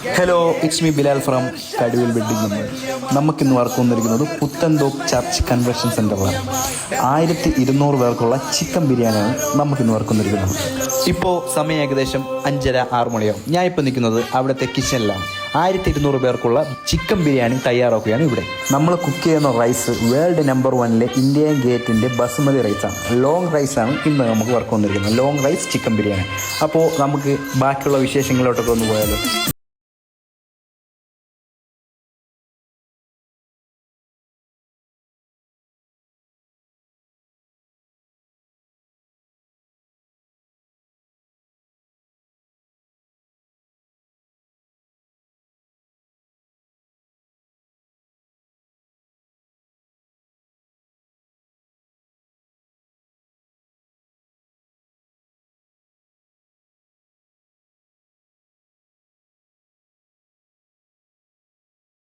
Hello, it's me Bilal from Kaduvil wedding number. നമുക്കിന്ന് work വന്നിരിക്കുന്നത് പുത്തൻതോപ്പ് ചർച്ച് കൺവെൻഷൻ സെൻ്ററിലാണ്. 1200 പേർക്കുള്ള ചിക്കൻ ബിരിയാണിയാണ് നമുക്കിന്ന് വർക്ക് വന്നിരിക്കുന്നത്. ഇപ്പോൾ സമയം ഏകദേശം 5:30-6 മണിയാവും. ഞാൻ ഇപ്പോൾ നിൽക്കുന്നത് അവിടുത്തെ കിച്ചണിലാണ്. 1200 പേർക്കുള്ള ചിക്കൻ ബിരിയാണി തയ്യാറാക്കുകയാണ് ഇവിടെ. നമ്മൾ കുക്ക് ചെയ്യുന്ന റൈസ് വേൾഡ് നമ്പർ 1 ഇന്ത്യൻ ഗേറ്റിൻ്റെ ബസുമതി റൈസാണ്. ലോങ് റൈസാണ് ഇന്ന് നമുക്ക് വർക്ക് വന്നിരിക്കുന്നത്. Long rice chicken biryani. അപ്പോൾ നമുക്ക് ബാക്കിയുള്ള വിശേഷങ്ങളിലോട്ടൊക്കെ ഒന്ന് പോയാലോ.